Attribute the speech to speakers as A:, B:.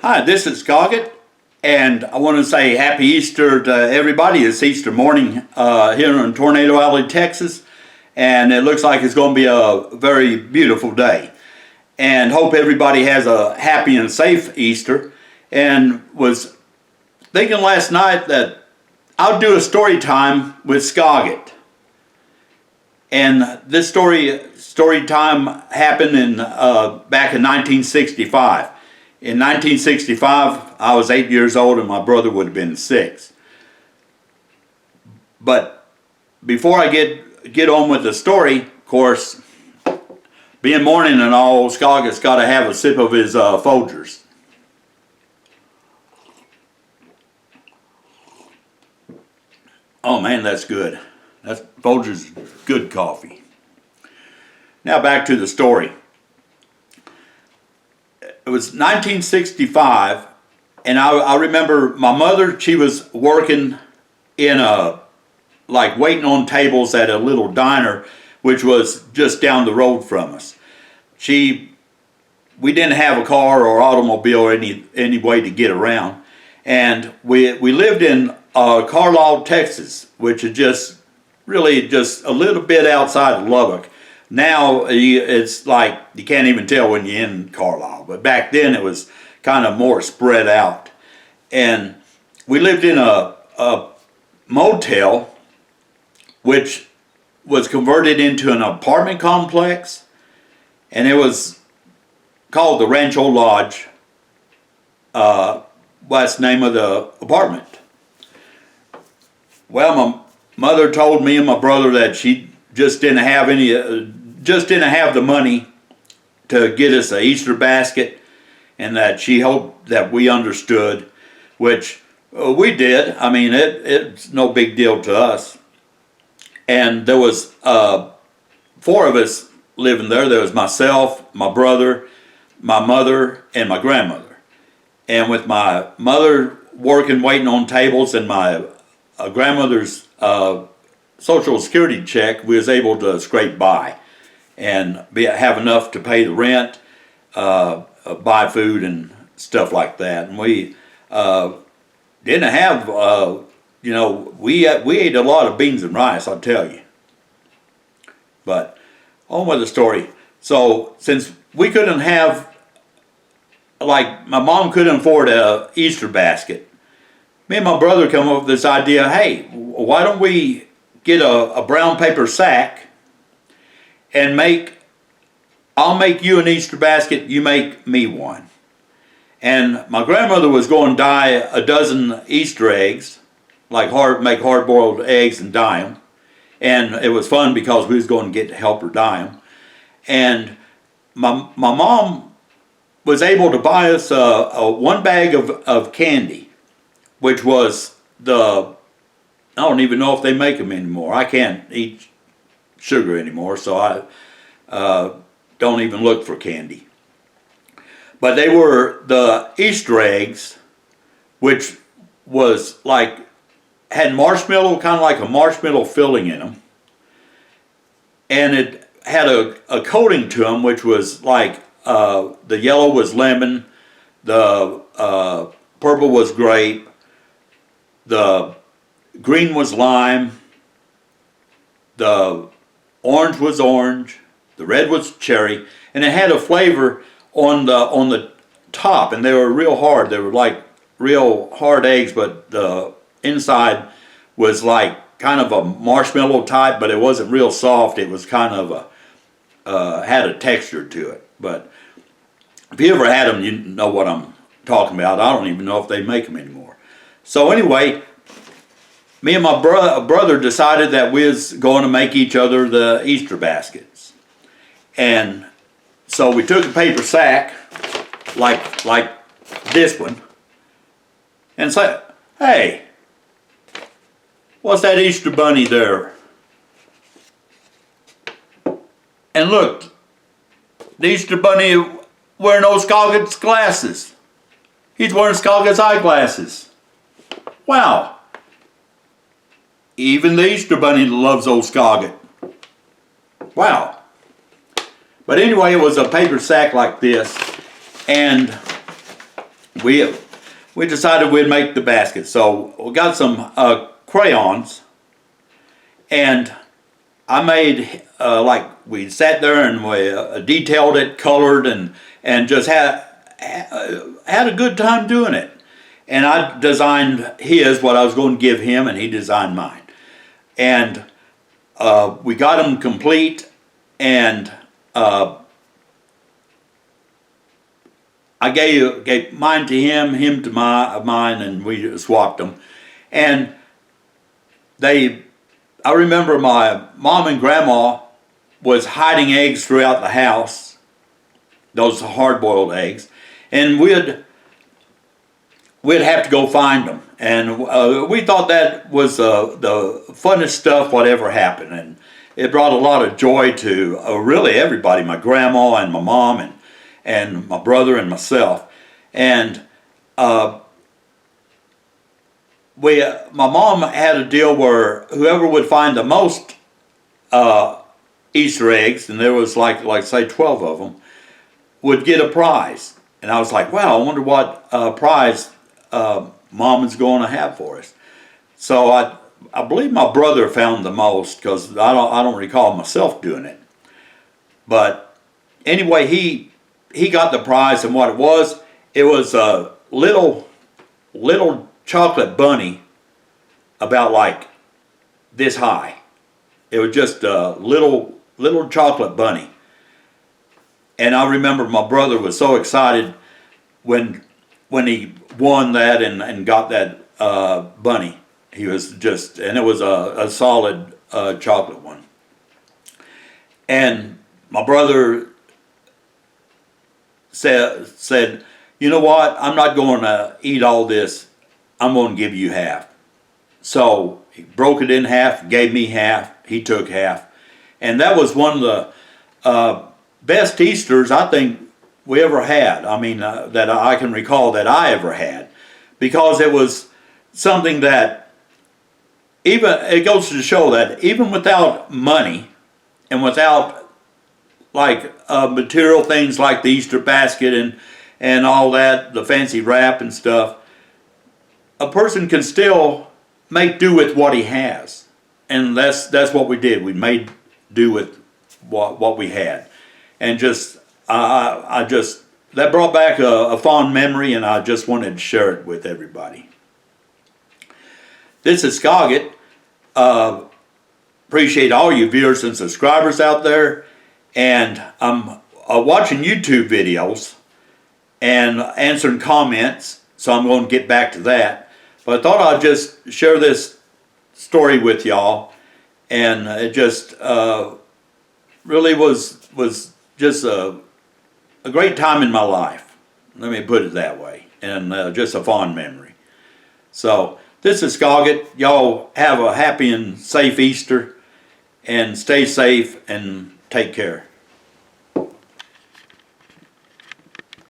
A: Hi, this is Skoggit, and I want to say Happy Easter to everybody. It's Easter morning here in Tornado Alley, Texas, and it looks like it's going to be a very beautiful day. And hope everybody has a happy and safe Easter. And was thinking last night that I'll do a story time with Skoggit. And this story time happened in back in 1965. In 1965, I was 8 years old and my brother would have been 6. But before I get on with the story, of course, being morning and all, Skoggit's got to have a sip of his Folgers. Oh man, that's good. That's Folgers good coffee. Now back to the story. It was 1965, and I remember my mother, she was working in waiting on tables at a little diner, which was just down the road from us. We didn't have a car or automobile or any way to get around, and we lived in Carlisle, Texas, which is just a little bit outside of Lubbock. Now it's like you can't even tell when you're in Carlisle, but back then it was kind of more spread out. And we lived in a motel which was converted into an apartment complex, and it was called the Rancho Lodge. That's the name of the apartment. Well, my mother told me and my brother that she just didn't have the money to get us an Easter basket, and that she hoped that we understood, which we did. I mean, it's no big deal to us. And there was 4 of us living there. There was myself, my brother, my mother, and my grandmother. And with my mother working, waiting on tables, and my grandmother's Social Security check, we was able to scrape by and have enough to pay the rent, buy food and stuff like that. And we didn't have, we ate a lot of beans and rice, I'll tell you. But on with the story. So since we couldn't have, my mom couldn't afford a Easter basket, me and my brother come up with this idea, hey, why don't we get a brown paper sack and I'll make you an Easter basket, you make me one. And my grandmother was going to dye a dozen Easter eggs, make hard-boiled eggs and dye them. And it was fun because we was going to get to help her dye them. And my mom was able to buy us one bag of candy, which was I don't even know if they make them anymore. I can't eat sugar anymore, so I don't even look for candy. But they were the Easter eggs, which was had marshmallow, kind of like a marshmallow filling in them. And it had a coating to them, which was the yellow was lemon, the purple was grape, the green was lime, the orange was orange, the red was cherry, and it had a flavor on the top, and they were real hard. They were like real hard eggs, but the inside was kind of a marshmallow type, but it wasn't real soft. It was kind of had a texture to it. But if you ever had them, you know what I'm talking about. I don't even know if they make them anymore. So anyway, me and my brother decided that we was going to make each other the Easter baskets. And so we took a paper sack, like this one, and said, hey, what's that Easter bunny there? And look, the Easter bunny wearing those Skoggit's glasses. He's wearing Skoggit's eyeglasses. Wow. Even the Easter bunny loves old Skoggit. Wow. But anyway, it was a paper sack like this, and we we decided we'd make the basket. So we got some crayons, and I made like we sat there and we detailed it, colored, and just had a good time doing it. And I designed what I was going to give him, and he designed mine. And we got them complete, and I gave mine to him to mine, and we swapped them. And I remember my mom and grandma was hiding eggs throughout the house, those hard-boiled eggs, and we'd have to go find them. And we thought that was the funnest stuff whatever happened, and it brought a lot of joy to really everybody, my grandma and my mom and my brother and myself. And my mom had a deal where whoever would find the most Easter eggs, and there was like say 12 of them, would get a prize. And I was like, wow, I wonder what prize Mom is going to have for us. So I believe my brother found the most, because I don't recall myself doing it. But anyway, he got the prize, and what it was a little chocolate bunny about like this high. It was just a little chocolate bunny. And I remember my brother was so excited when he won that and got that bunny. He was just, and it was a solid chocolate one. And my brother said, you know what, I'm not going to eat all this, I'm going to give you half. So he broke it in half, gave me half, he took half. And that was one of the best Easters I think we ever had. I mean, that I can recall that I ever had. Because it was something that, it goes to show that even without money and without like material things like the Easter basket and all that, the fancy wrap and stuff, a person can still make do with what he has. And that's what we did. We made do with what we had. And just, that brought back a fond memory, and I just wanted to share it with everybody. This is Skoggit. Appreciate all you viewers and subscribers out there. And I'm watching YouTube videos and answering comments, so I'm going to get back to that. But I thought I'd just share this story with y'all, and it just really was just a great time in my life. Let me put it that way, and just a fond memory. So this is Skoggit. Y'all have a happy and safe Easter, and stay safe and take care.